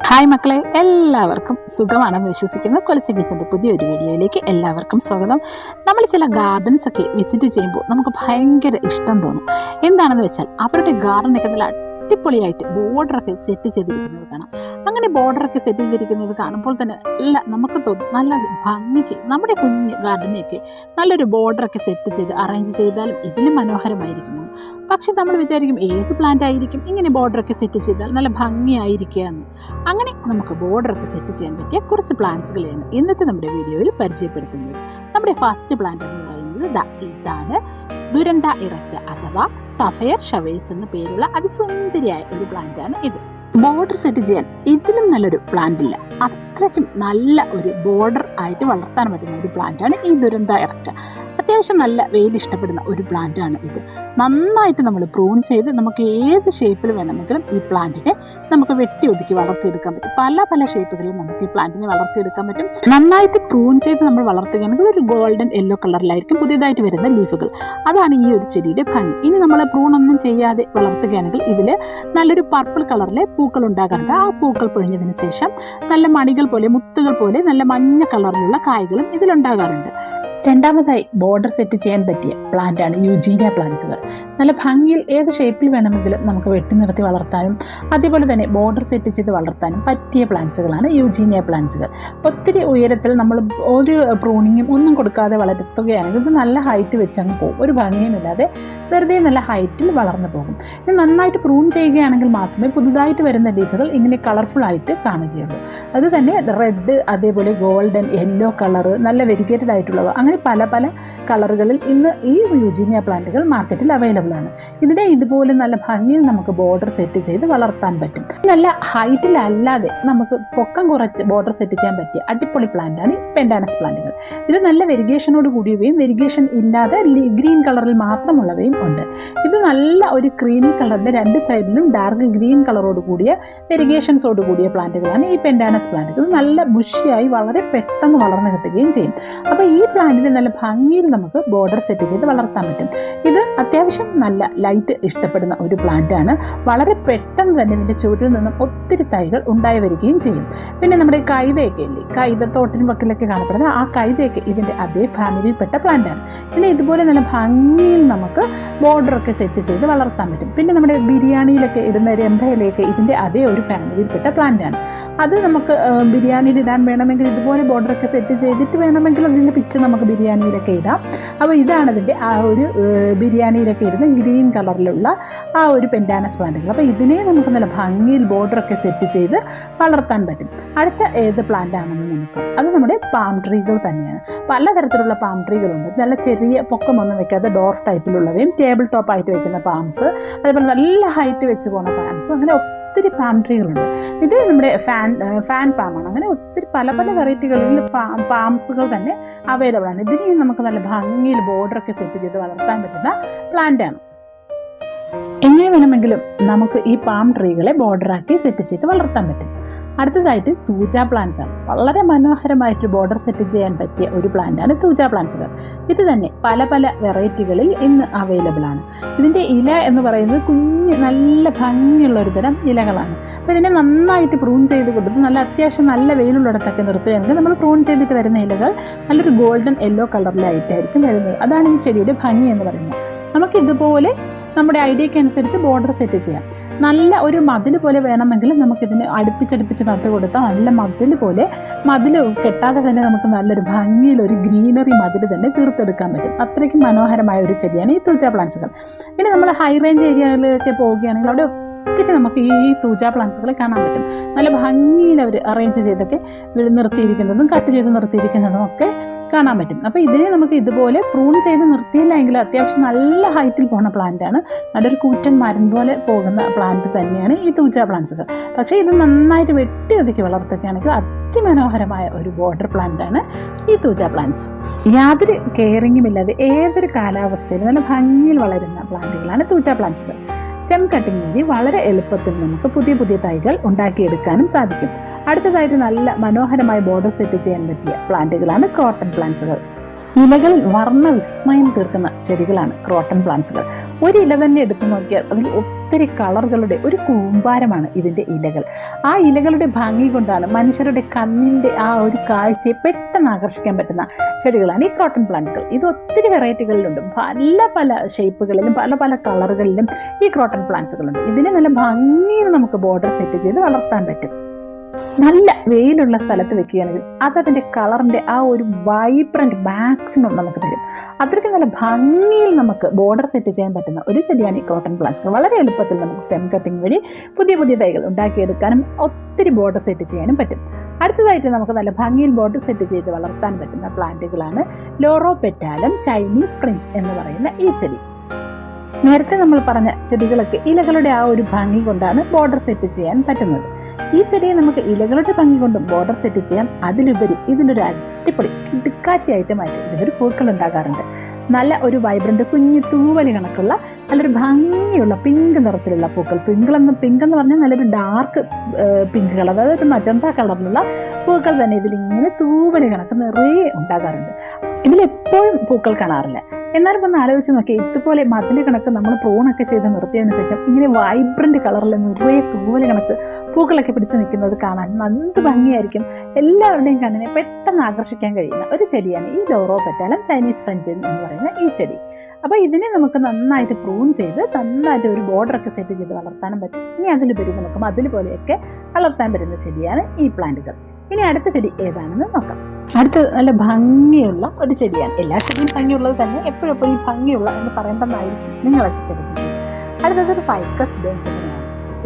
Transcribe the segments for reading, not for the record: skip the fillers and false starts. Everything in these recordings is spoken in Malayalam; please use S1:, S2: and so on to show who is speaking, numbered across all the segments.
S1: ഹായ് മക്കളെ, എല്ലാവർക്കും സുഖമാണെന്ന് വിശ്വസിക്കുന്നു. കൊലസി കിച്ചൻ്റെ പുതിയൊരു വീഡിയോയിലേക്ക് എല്ലാവർക്കും സ്വാഗതം. നമ്മൾ ചില ഗാർഡൻസ് ഒക്കെ വിസിറ്റ് ചെയ്യുമ്പോൾ നമുക്ക് ഭയങ്കര ഇഷ്ടം തോന്നും. എന്താണെന്ന് വെച്ചാൽ അവരുടെ ഗാർഡനൊക്കെ നല്ല അടിപൊളിയായിട്ട് ബോർഡറൊക്കെ സെറ്റ് ചെയ്തിരിക്കുന്നത് കാണാം. അങ്ങനെ ബോർഡറൊക്കെ സെറ്റ് ചെയ്തിരിക്കുന്നത് കാണുമ്പോൾ തന്നെ നമുക്ക് തോന്നും നല്ല ഭംഗിക്ക് നമ്മുടെ കുഞ്ഞ് ഗാർഡനെയൊക്കെ നല്ലൊരു ബോർഡറൊക്കെ സെറ്റ് ചെയ്ത് അറേഞ്ച് ചെയ്താലും ഇതിലും മനോഹരമായിരിക്കുമെന്ന്. പക്ഷെ നമ്മൾ വിചാരിക്കും ഏത് പ്ലാന്റ് ആയിരിക്കും ഇങ്ങനെ ബോർഡറൊക്കെ സെറ്റ് ചെയ്താൽ നല്ല ഭംഗിയായിരിക്കുക എന്ന്. അങ്ങനെ നമുക്ക് ബോർഡറൊക്കെ സെറ്റ് ചെയ്യാൻ പറ്റിയ കുറച്ച് പ്ലാന്റ്സുകളെയാണ് ഇന്നത്തെ നമ്മുടെ വീഡിയോയിൽ പരിചയപ്പെടുത്തുന്നത്. നമ്മുടെ ഫസ്റ്റ് പ്ലാന്റ് എന്ന് പറയുന്നത് ഇതാണ് ദുരന്ത ഇറക്റ്റ അഥവാ സഫയർ ഷവേഴ്സ് എന്ന പേരുള്ള അതിസുന്ദരിയായ ഒരു പ്ലാന്റ് ആണ് ഇത്. ബോർഡർ സെറ്റ് ചെയ്യാൻ ഇതിലും നല്ലൊരു പ്ലാന്റ് ഇല്ല. അത്രയ്ക്കും നല്ല ഒരു ബോർഡർ ആയിട്ട് വളർത്താൻ പറ്റുന്ന ഒരു പ്ലാന്റാണ് ഈ ദുരന്ത ഇറക്റ്റ. അത്യാവശ്യം നല്ല വെയിൽ ഇഷ്ടപ്പെടുന്ന ഒരു പ്ലാന്റാണ് ഇത്. നന്നായിട്ട് നമ്മൾ പ്രൂൺ ചെയ്ത് നമുക്ക് ഏത് ഷേപ്പിൽ വേണമെങ്കിലും ഈ പ്ലാന്റിനെ നമുക്ക് വെട്ടി ഒതുക്കി വളർത്തിയെടുക്കാൻ പറ്റും. പല പല ഷേപ്പുകളിൽ നമുക്ക് ഈ പ്ലാന്റിനെ വളർത്തിയെടുക്കാൻ പറ്റും. നന്നായിട്ട് പ്രൂൺ ചെയ്ത് നമ്മൾ വളർത്തുകയാണെങ്കിൽ ഒരു ഗോൾഡൻ യെല്ലോ കളറിലായിരിക്കും പുതിയതായിട്ട് വരുന്ന ലീഫുകൾ. അതാണ് ഈ ഒരു ചെടിയുടെ ഭംഗി. ഇനി നമ്മൾ പ്രൂൺ ഒന്നും ചെയ്യാതെ വളർത്തുകയാണെങ്കിൽ ഇതിൽ നല്ലൊരു പർപ്പിൾ കളറിലെ പൂക്കൾ ഉണ്ടാകാറുണ്ട്. ആ പൂക്കൾ പൊഴിഞ്ഞതിന് ശേഷം നല്ല മണികൾ പോലെ മുത്തുകൾ പോലെ നല്ല മഞ്ഞ കളറിലുള്ള കായ്കളും ഇതിലുണ്ടാകാറുണ്ട്. രണ്ടാമതായി ബോർഡർ സെറ്റ് ചെയ്യാൻ പറ്റിയ പ്ലാന്റാണ് യൂജീനിയ പ്ലാന്റ്സുകൾ. നല്ല ഭംഗിയിൽ ഏത് ഷേപ്പിൽ വേണമെങ്കിലും നമുക്ക് വെട്ടി നിർത്തി വളർത്താനും അതേപോലെ തന്നെ ബോർഡർ സെറ്റ് ചെയ്ത് വളർത്താനും പറ്റിയ പ്ലാന്റ്സുകളാണ് യൂജീനിയ പ്ലാന്റ്സുകൾ. ഒത്തിരി ഉയരത്തിൽ നമ്മൾ ഒരു പ്രൂണിങ്ങും ഒന്നും കൊടുക്കാതെ വളർത്തുകയാണെങ്കിൽ ഇത് നല്ല ഹൈറ്റ് വെച്ച് അങ്ങ് പോകും. ഒരു ഭംഗിയുമില്ലാതെ വെറുതെ നല്ല ഹൈറ്റിൽ വളർന്നു പോകും. ഇത് നന്നായിട്ട് പ്രൂൺ ചെയ്യുകയാണെങ്കിൽ മാത്രമേ പുതുതായിട്ട് വരുന്ന ലീഫുകൾ ഇങ്ങനെ കളർഫുൾ ആയിട്ട് കാണുകയുള്ളൂ. അത് തന്നെ റെഡ്, അതേപോലെ ഗോൾഡൻ, യെല്ലോ കളർ, നല്ല വെരിഗേറ്റഡ് ആയിട്ടുള്ളവ, അങ്ങനെ പല പല കളറുകളിൽ ഇന്ന് ഈ യൂജീനിയ പ്ലാന്റുകൾ മാർക്കറ്റിൽ അവൈലബിൾ ആണ്. ഇതിനെ ഇതുപോലെ നല്ല ഭംഗിയിൽ നമുക്ക് ബോർഡർ സെറ്റ് ചെയ്ത് വളർത്താൻ പറ്റും. നല്ല ഹൈറ്റിലല്ലാതെ നമുക്ക് പൊക്കം കുറച്ച് ബോർഡർ സെറ്റ് ചെയ്യാൻ പറ്റിയ അടിപൊളി പ്ലാന്റാണ് ഈ പെൻഡാനസ് പ്ലാന്റുകൾ. ഇത് നല്ല വെരിഗേഷനോട് കൂടിയവയും വെരിഗേഷൻ ഇല്ലാതെ ഗ്രീൻ കളറിൽ മാത്രമുള്ളവയും ഉണ്ട്. ഇത് നല്ല ഒരു ക്രീമി കളറിന്റെ രണ്ട് സൈഡിലും ഡാർക്ക് ഗ്രീൻ കളറോട് കൂടിയ വെരിഗേഷൻസോട് കൂടിയ പ്ലാന്റുകളാണ് ഈ പെൻഡാനസ് പ്ലാന്റ്. ഇത് നല്ല ബുഷിയായി വളരെ പെട്ടെന്ന് വളർന്നു കിട്ടുകയും ചെയ്യും. അപ്പോൾ ഈ പ്ലാന്റിന് നല്ല ഭംഗിയിൽ നമുക്ക് ബോർഡർ സെറ്റ് ചെയ്ത് വളർത്താൻ പറ്റും. ഇത് അത്യാവശ്യം നല്ല ലൈറ്റ് ഇഷ്ടപ്പെടുന്ന ഒരു പ്ലാന്റ് ആണ്. വളരെ പെട്ടെന്ന് തന്നെ ഇതിന്റെ ചുവട്ടിൽ നിന്നും ഒത്തിരി തൈകൾ ഉണ്ടായി വരികയും ചെയ്യും. പിന്നെ നമ്മുടെ കൈതയൊക്കെ ഇല്ലേ, കൈതത്തോട്ടിനും വക്കിലൊക്കെ കാണപ്പെടുന്ന ആ കൈതയൊക്കെ ഇതിന്റെ അതേ ഫാമിലിയിൽപ്പെട്ട പ്ലാന്റ് ആണ്. ഇതിനെ ഇതുപോലെ നല്ല ഭംഗിയിൽ നമുക്ക് ബോർഡറൊക്കെ സെറ്റ് ചെയ്ത് വളർത്താൻ പറ്റും. പിന്നെ നമ്മുടെ ബിരിയാണിയിലൊക്കെ ഇടുന്ന രംഭയിലൊക്കെ ഇതിന്റെ അതേ ഒരു ഫാമിലിയിൽപ്പെട്ട പ്ലാന്റ് ആണ്. അത് നമുക്ക് ബിരിയാണിയിൽ ഇടാൻ വേണമെങ്കിൽ ഇതുപോലെ ബോർഡറൊക്കെ സെറ്റ് ചെയ്തിട്ട് വേണമെങ്കിൽ അതിൻ്റെ പിച്ച് നമുക്ക് ബിരിയാണിയിലൊക്കെ ഇടാം. അപ്പോൾ ഇതാണ് ഇതിൻ്റെ ആ ഒരു ബിരിയാണിയിലൊക്കെ ഇടുന്ന ഗ്രീൻ കളറിലുള്ള ആ ഒരു പെൻഡാനസ് പ്ലാന്റുകൾ. അപ്പോൾ ഇതിനെ നമുക്ക് നല്ല ഭംഗിയിൽ ബോർഡറൊക്കെ സെറ്റ് ചെയ്ത് വളർത്താൻ പറ്റും. അടുത്ത ഏത് പ്ലാന്റ് ആണെന്ന് നമുക്ക് അത് നമ്മുടെ പാം ട്രീകൾ തന്നെയാണ്. പലതരത്തിലുള്ള പാം ട്രീകളുണ്ട്. നല്ല ചെറിയ പൊക്കമൊന്നും വെക്കാതെ ഡോർഫ് ടൈപ്പിലുള്ളവയും ടേബിൾ ടോപ്പായിട്ട് വെക്കുന്ന പാംസ്, അതേപോലെ നല്ല ഹൈറ്റ് വെച്ച് പോകുന്ന പാംസ്, അങ്ങനെ ഒത്തിരി പാം ട്രീകളുണ്ട്. ഇത് നമ്മുടെ ഫാൻ പാമാണ്. അങ്ങനെ ഒത്തിരി പല പല വെറൈറ്റികളിൽ പാംസുകൾ തന്നെ അവൈലബിൾ ആണ്. ഇതിനെയും നമുക്ക് നല്ല ഭംഗിയിൽ ബോർഡറൊക്കെ സെറ്റ് ചെയ്ത് വളർത്താൻ പറ്റുന്ന പ്ലാന്റ് ആണ്. എങ്ങനെ വേണമെങ്കിലും നമുക്ക് ഈ പാം ട്രീകളെ ബോർഡറാക്കി സെറ്റ് ചെയ്ത് വളർത്താൻ പറ്റും. അടുത്തതായിട്ട് തൂജ പ്ലാന്റ്സ് ആണ്. വളരെ മനോഹരമായിട്ട് ബോർഡർ സെറ്റ് ചെയ്യാൻ പറ്റിയ ഒരു പ്ലാന്റാണ് തൂജ പ്ലാന്റ്സുകൾ. ഇത് തന്നെ പല പല വെറൈറ്റികളിൽ ഇന്ന് അവൈലബിൾ ആണ്. ഇതിൻ്റെ ഇല എന്ന് പറയുന്നത് കുഞ്ഞ് നല്ല ഭംഗിയുള്ള ഒരു തരം ഇലകളാണ്. അപ്പോൾ ഇതിനെ നന്നായിട്ട് പ്രൂൺ ചെയ്ത് കൊടുത്ത് നല്ല അത്യാവശ്യം നല്ല വെയിലുള്ളിടത്തൊക്കെ നിർത്തുകയാണെങ്കിൽ നമ്മൾ പ്രൂൺ ചെയ്തിട്ട് വരുന്ന ഇലകൾ നല്ലൊരു ഗോൾഡൻ യെല്ലോ കളറിലായിട്ടായിരിക്കും വരുന്നത്. അതാണ് ഈ ചെടിയുടെ ഭംഗി എന്ന് പറയുന്നത്. നമുക്കിതുപോലെ നമ്മുടെ ഐഡിയയ്ക്ക് അനുസരിച്ച് ബോർഡർ സെറ്റ് ചെയ്യാം. നല്ല ഒരു മതിൽ പോലെ വേണമെങ്കിൽ നമുക്കിതിന് അടുപ്പിച്ചടുപ്പിച്ച് നട്ട് കൊടുത്താൽ നല്ല മതിൽ പോലെ, മതിൽ കെട്ടാതെ തന്നെ നമുക്ക് നല്ലൊരു ഭംഗിയിൽ ഒരു ഗ്രീനറി മതിൽ തന്നെ തീർത്തെടുക്കാൻ പറ്റും. അത്രയ്ക്കും മനോഹരമായ ഒരു ചെടിയാണ് ഈ തൂജ പ്ലാന്റ്സുകൾ. ഇനി നമ്മൾ ഹൈ റേഞ്ച് ഏരിയകളിലൊക്കെ പോവുകയാണെങ്കിൽ അവിടെ ഒത്തിരി നമുക്ക് ഈ തൂജ പ്ലാന്റ്സുകൾ കാണാൻ പറ്റും. നല്ല ഭംഗിയിൽ അവർ അറേഞ്ച് ചെയ്തൊക്കെ നിർത്തിയിരിക്കുന്നതും കട്ട് ചെയ്ത് നിർത്തിയിരിക്കുന്നതും ഒക്കെ കാണാൻ പറ്റും. അപ്പോൾ ഇതിനെ നമുക്ക് ഇതുപോലെ പ്രൂൺ ചെയ്ത് നിർത്തിയില്ല എങ്കിൽ അത്യാവശ്യം നല്ല ഹൈറ്റിൽ പോകുന്ന പ്ലാന്റാണ്. നല്ലൊരു കൂറ്റൻ മരം പോലെ പോകുന്ന പ്ലാന്റ് തന്നെയാണ് ഈ തൂജ പ്ലാന്റ്സുകൾ. പക്ഷേ ഇത് നന്നായിട്ട് വെട്ടി ഒതുക്കി വളർത്തുകയാണെങ്കിൽ അതിമനോഹരമായ ഒരു ബോർഡർ പ്ലാന്റാണ് ഈ തൂജ പ്ലാന്റ്സ്. യാതൊരു കെയറിങ്ങും ഇല്ലാതെ ഏതൊരു കാലാവസ്ഥയിലും നല്ല ഭംഗിയിൽ വളരുന്ന പ്ലാന്റുകളാണ് തൂജ പ്ലാന്റ്സുകൾ. സ്റ്റെം കട്ടിംഗ് വഴി വളരെ എളുപ്പത്തിൽ നമുക്ക് പുതിയ പുതിയ തൈകൾ ഉണ്ടാക്കിയെടുക്കാനും സാധിക്കും. അടുത്തതായിട്ട് നല്ല മനോഹരമായ ബോർഡർ സെറ്റ് ചെയ്യാൻ പറ്റിയ പ്ലാന്റുകളാണ് ക്രോട്ടൺ പ്ലാന്റ്സുകൾ. ഇലകളിൽ വർണ്ണ വിസ്മയം തീർക്കുന്ന ചെടികളാണ് ക്രോട്ടൺ പ്ലാന്റ്സുകൾ. ഒരു ഇല തന്നെ എടുത്തു നോക്കിയാൽ അതിൽ ഒത്തിരി കളറുകളുടെ ഒരു കൂമ്പാരമാണ് ഇതിൻ്റെ ഇലകൾ. ആ ഇലകളുടെ ഭംഗി കൊണ്ടാണ് മനുഷ്യരുടെ കണ്ണിൻ്റെ ആ ഒരു കാഴ്ചയെ പെട്ടെന്ന് ആകർഷിക്കാൻ പറ്റുന്ന ചെടികളാണ് ഈ ക്രോട്ടൺ പ്ലാന്റ്സുകൾ. ഇത് ഒത്തിരി വെറൈറ്റികളിലുണ്ട്, പല പല ഷേപ്പുകളിലും പല പല കളറുകളിലും ഈ ക്രോട്ടൺ പ്ലാന്റ്സുകളുണ്ട്. ഇതിനെ നല്ല ഭംഗിയിൽ നമുക്ക് ബോർഡർ സെറ്റ് ചെയ്ത് വളർത്താൻ പറ്റും. നല്ല വെയിലുള്ള സ്ഥലത്ത് വെക്കുകയാണെങ്കിൽ അതതിൻ്റെ കളറിൻ്റെ ആ ഒരു വൈബ്രൻറ്റ് മാക്സിമം നമുക്ക് തരും. അത്രയ്ക്ക് നല്ല ഭംഗിയിൽ നമുക്ക് ബോർഡർ സെറ്റ് ചെയ്യാൻ പറ്റുന്ന ഒരു ചെടിയാണ് ഈ ക്രോട്ടൺ പ്ലാന്റ്സുകൾ. വളരെ എളുപ്പത്തിൽ നമുക്ക് സ്റ്റെം കട്ടിങ് വഴി പുതിയ പുതിയ തൈകൾ ഉണ്ടാക്കിയെടുക്കാനും ഒത്തിരി ബോർഡർ സെറ്റ് ചെയ്യാനും പറ്റും. അടുത്തതായിട്ട് നമുക്ക് നല്ല ഭംഗിയിൽ ബോർഡർ സെറ്റ് ചെയ്ത് വളർത്താൻ പറ്റുന്ന പ്ലാന്റുകളാണ് ലോറോപെറ്റാലം ചൈനീസ് ഫ്രഞ്ച് എന്ന് പറയുന്ന ഈ ചെടി. നേരത്തെ നമ്മൾ പറഞ്ഞ ചെടികളൊക്കെ ഇലകളുടെ ആ ഒരു ഭംഗി കൊണ്ടാണ് ബോർഡർ സെറ്റ് ചെയ്യാൻ പറ്റുന്നത്. ഈ ചെടിയെ നമുക്ക് ഇലകളുടെ ഭംഗി കൊണ്ടും ബോർഡർ സെറ്റ് ചെയ്യാം. അതിലുപരി ഇതിനൊരു അടിപൊളി കിടുക്കാച്ചയായിട്ട് മാറ്റി ഇതിനൊരു പൂക്കൾ ഉണ്ടാകാറുണ്ട്. നല്ല ഒരു വൈബ്രന്റ് കുഞ്ഞു തൂവലി കണക്കുള്ള നല്ലൊരു ഭംഗിയുള്ള പിങ്ക് നിറത്തിലുള്ള പൂക്കൾ. പിങ്ക് എന്ന് പറഞ്ഞാൽ നല്ലൊരു ഡാർക്ക് പിങ്ക് കളർ, അതായത് ഒരു മജന്ത കളറിലുള്ള പൂക്കൾ തന്നെ ഇതിലിങ്ങനെ തൂവലി കണക്ക് നിറയെ ഉണ്ടാകാറുണ്ട്. ഇതിലെപ്പോഴും പൂക്കൾ കാണാറില്ല. എന്നാലും ഒന്ന് ആലോചിച്ച് നോക്കി, ഇതുപോലെ മതിൽ കണക്ക് നമ്മൾ പ്രൂണൊക്കെ ചെയ്ത് നിർത്തിയതിന് ശേഷം ഇങ്ങനെ വൈബ്രന്റ് കളറിൽ നിറയെ തൂവല് കണക്ക് പൂക്കളൊക്കെ പിടിച്ച് നിൽക്കുന്നത് കാണാൻ എന്ത് ഭംഗിയായിരിക്കും. എല്ലാവരുടെയും കണ്ണിനെ പെട്ടെന്ന് ആകർഷിക്കാൻ കഴിയുന്ന ഒരു ചെടിയാണ് ഈ ലോറോപെറ്റാലം ചൈനീസ് ഫ്രഞ്ച് എന്ന് പറയുന്ന ഈ ചെടി. അപ്പോൾ ഇതിനെ നമുക്ക് നന്നായിട്ട് പ്രൂൺ ചെയ്ത് നന്നായിട്ട് ഒരു ബോർഡറൊക്കെ സെറ്റ് ചെയ്ത് വളർത്താനും പറ്റും. ഇനി അതിലുപരി നമുക്ക് മതിൽ പോലെയൊക്കെ വളർത്താൻ പറ്റുന്ന ചെടിയാണ് ഈ പ്ലാന്റുകൾ. ഇനി അടുത്ത ചെടി ഏതാണെന്ന് നോക്കാം. അടുത്ത് നല്ല ഭംഗിയുള്ള ഒരു ചെടിയാണ്. എല്ലാ ചെടിയും ഭംഗിയുള്ളത് തന്നെ, എപ്പോഴും ഈ ഭംഗിയുള്ള എന്ന് പറയേണ്ടതായിരിക്കും നിങ്ങളൊക്കെ കരുതുന്നത്. അടുത്തത് ഫൈക്കസ് ബെഞ്ചമിനാണ്.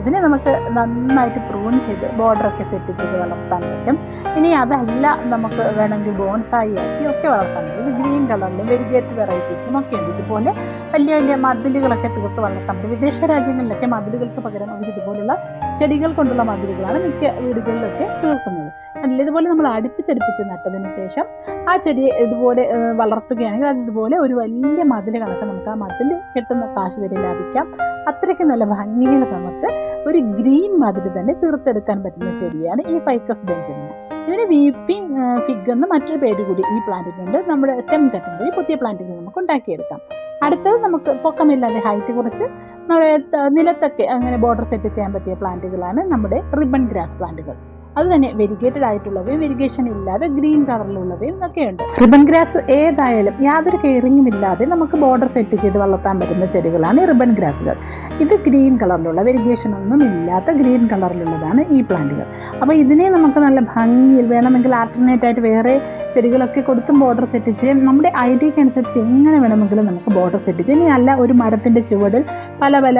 S1: ഇതിനെ നമുക്ക് നന്നായിട്ട് പ്രൂൺ ചെയ്ത് ബോർഡറൊക്കെ സെറ്റ് ചെയ്ത് വളർത്താൻ പറ്റും. ഇനി അതല്ല, നമുക്ക് വേണമെങ്കിൽ ബോൺസായി ആക്കി ഒക്കെ വളർത്താൻ പറ്റും. ഇത് ഗ്രീൻ കളറിലും വെരിഗേറ്റ് വെറൈറ്റീസും ഒക്കെ ഉണ്ട്. ഇതുപോലെ വലിയ വലിയ മതിലുകളൊക്കെ തീർത്ത് വളർത്താൻ പറ്റും. വിദേശ രാജ്യങ്ങളിലൊക്കെ മതിലുകൾക്ക് പകരം അവർ ഇതുപോലുള്ള ചെടികൾ കൊണ്ടുള്ള മതിലുകളാണ് മിക്ക വീടുകളിലൊക്കെ തീർക്കുന്നത്. അല്ല, ഇതുപോലെ നമ്മൾ അടുപ്പിച്ചടുപ്പിച്ച് നട്ടതിന് ശേഷം ആ ചെടിയെ ഇതുപോലെ വളർത്തുകയാണെങ്കിൽ അത് ഇതുപോലെ ഒരു വലിയ മതിൽ കണക്ക് നമുക്ക് ആ മതിൽ കെട്ടുന്ന കാശ് വരെ ലാഭിക്കാം. അത്രയ്ക്ക് നല്ല ഭംഗിയിൽ നമുക്ക് ഒരു ഗ്രീൻ മതിൽ തന്നെ തീർത്തെടുക്കാൻ പറ്റുന്ന ചെടിയാണ് ഈ ഫൈക്കസ് ബെഞ്ചമിൻ. ഇതിന് വീപ്പിംഗ് ഫിഗ് എന്ന് മറ്റൊരു പേര് കൂടി ഈ പ്ലാന്റിനുണ്ട്. നമ്മുടെ സ്റ്റെം കട്ടിംഗ് വഴി പുതിയ പ്ലാന്റുകൾ നമുക്ക് ഉണ്ടാക്കിയെടുക്കാം. അടുത്തത് നമുക്ക് പൊക്കമില്ലാതെ ഹൈറ്റ് കുറച്ച് നമ്മുടെ നിലത്തൊക്കെ അങ്ങനെ ബോർഡർ സെറ്റ് ചെയ്യാൻ പറ്റിയ പ്ലാന്റുകളാണ് നമ്മുടെ റിബൺ ഗ്രാസ് പ്ലാന്റുകൾ. അത് തന്നെ വെരിഗേറ്റഡ് ആയിട്ടുള്ളവയും വെരിഗേഷൻ ഇല്ലാതെ ഗ്രീൻ കളറിലുള്ളവയും ഒക്കെയുണ്ട്. റിബൺ ഗ്രാസ് ഏതായാലും യാതൊരു കെയറിങ്ങും ഇല്ലാതെ നമുക്ക് ബോർഡർ സെറ്റ് ചെയ്ത് വളർത്താൻ പറ്റുന്ന ചെടികളാണ് ഈ റിബൺ ഗ്രാസുകൾ. ഇത് ഗ്രീൻ കളറിലുള്ള വെരിഗേഷൻ ഒന്നും ഇല്ലാത്ത ഗ്രീൻ കളറിലുള്ളതാണ് ഈ പ്ലാന്റുകൾ. അപ്പോൾ ഇതിനെ നമുക്ക് നല്ല ഭംഗിയിൽ വേണമെങ്കിൽ ആൾട്ടർനേറ്റ് ആയിട്ട് വേറെ ചെടികളൊക്കെ കൊടുത്തും ബോർഡർ സെറ്റ് ചെയ്യാൻ നമ്മുടെ ഐഡിയക്ക് അനുസരിച്ച് എങ്ങനെ വേണമെങ്കിലും നമുക്ക് ബോർഡർ സെറ്റ് ചെയ്യാം. ഇനി അല്ല, ഒരു മരത്തിൻ്റെ ചുവടിൽ പല പല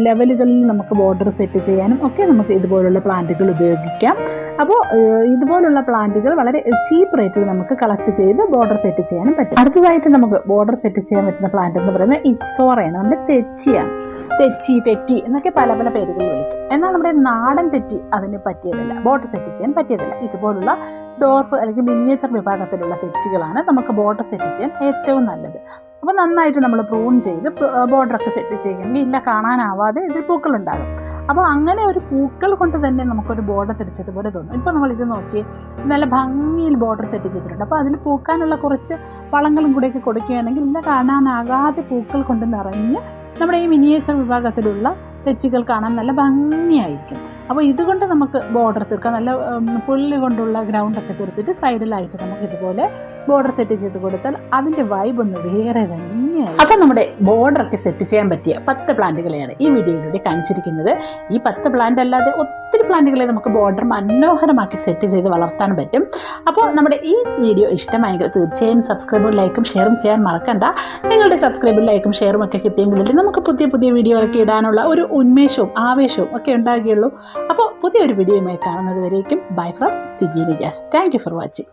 S1: ലെവലുകളിൽ നമുക്ക് ബോർഡർ സെറ്റ് ചെയ്യാനും ഒക്കെ നമുക്ക് ഇതുപോലുള്ള പ്ലാന്റുകൾ ഉപയോഗിക്കാം. അപ്പോൾ ഇതുപോലുള്ള പ്ലാന്റുകൾ വളരെ ചീപ്പ് റേറ്റിൽ നമുക്ക് കളക്ട് ചെയ്ത് ബോർഡർ സെറ്റ് ചെയ്യാനും പറ്റും. അടുത്തതായിട്ട് നമുക്ക് ബോർഡർ സെറ്റ് ചെയ്യാൻ പറ്റുന്ന പ്ലാന്റ് എന്ന് പറയുന്നത് ഇക്സോറയാണ്. നമ്മുടെ തെച്ചിയാണ്. തെറ്റി എന്നൊക്കെ പല പല പേരുകൾ വിളിക്കും. എന്നാൽ നമ്മുടെ നാടൻ തെറ്റി അതിന് പറ്റിയതല്ല, ബോർഡർ സെറ്റ് ചെയ്യാൻ പറ്റിയതല്ല. ഇതുപോലുള്ള ഡോർഫ് അല്ലെങ്കിൽ മിനിയേച്ചർ വിഭാഗത്തിലുള്ള തെച്ചികളാണ് നമുക്ക് ബോർഡർ സെറ്റ് ചെയ്യാൻ ഏറ്റവും നല്ലത്. അപ്പോൾ നന്നായിട്ട് നമ്മൾ പ്രൂൺ ചെയ്ത് ബോർഡറൊക്കെ സെറ്റ് ചെയ്യുമെങ്കിൽ ഇല്ല കാണാനാവാതെ ഇതിൽ പൂക്കളുണ്ടാകും. അപ്പോൾ അങ്ങനെ ഒരു പൂക്കൾ കൊണ്ട് തന്നെ നമുക്കൊരു ബോർഡർ തിരിച്ചതുപോലെ തോന്നും. ഇപ്പോൾ നമ്മളിത് നോക്കി നല്ല ഭംഗിയിൽ ബോർഡർ സെറ്റ് ചെയ്തിട്ടുണ്ട്. അപ്പോൾ അതിൽ പൂക്കാനുള്ള കുറച്ച് വളങ്ങളും കൂടെയൊക്കെ കൊടുക്കുകയാണെങ്കിൽ ഇല്ല കാണാനാകാതെ പൂക്കൾ കൊണ്ട് നിറഞ്ഞ് നമ്മുടെ ഈ മിനിയേച്ചർ വിഭാഗത്തിലുള്ള തെച്ചികൾ കാണാൻ നല്ല ഭംഗിയായിരിക്കും. അപ്പോൾ ഇതുകൊണ്ട് നമുക്ക് ബോർഡർ തീർക്കാം. നല്ല പുല്ല് കൊണ്ടുള്ള ഗ്രൗണ്ടൊക്കെ തീർത്തിട്ട് സൈഡിലായിട്ട് നമുക്ക് ഇതുപോലെ ബോർഡർ സെറ്റ് ചെയ്ത് കൊടുത്താൽ അതിൻ്റെ വൈബ് ഒന്ന് വേറെ തന്നെയായി. അപ്പോൾ നമ്മുടെ ബോർഡറൊക്കെ സെറ്റ് ചെയ്യാൻ പറ്റിയ 10 പ്ലാന്റുകളെയാണ് ഈ വീഡിയോയിലൂടെ കാണിച്ചിരിക്കുന്നത്. ഈ 10 പ്ലാന്റ് അല്ലാതെ ഒത്തിരി പ്ലാന്റുകളെ നമുക്ക് ബോർഡർ മനോഹരമാക്കി സെറ്റ് ചെയ്ത് വളർത്താൻ പറ്റും. അപ്പോൾ നമ്മുടെ ഈ വീഡിയോ ഇഷ്ടമായെങ്കിൽ തീർച്ചയായും സബ്സ്ക്രൈബും ലൈക്കും ഷെയറും ചെയ്യാൻ മറക്കണ്ട. നിങ്ങളുടെ സബ്സ്ക്രൈബും ലൈക്കും ഷെയറും ഒക്കെ കിട്ടിയെങ്കിൽ നമുക്ക് പുതിയ പുതിയ വീഡിയോകളൊക്കെ ഇടാനുള്ള ഒരു ഉന്മേഷവും ആവേശവും ഒക്കെ ഉണ്ടാകുകയുള്ളൂ. അപ്പോൾ പുതിയൊരു വീഡിയോയുമായി കാണുന്നത് വരേക്കും bye from C G Nijas. Thank you for watching.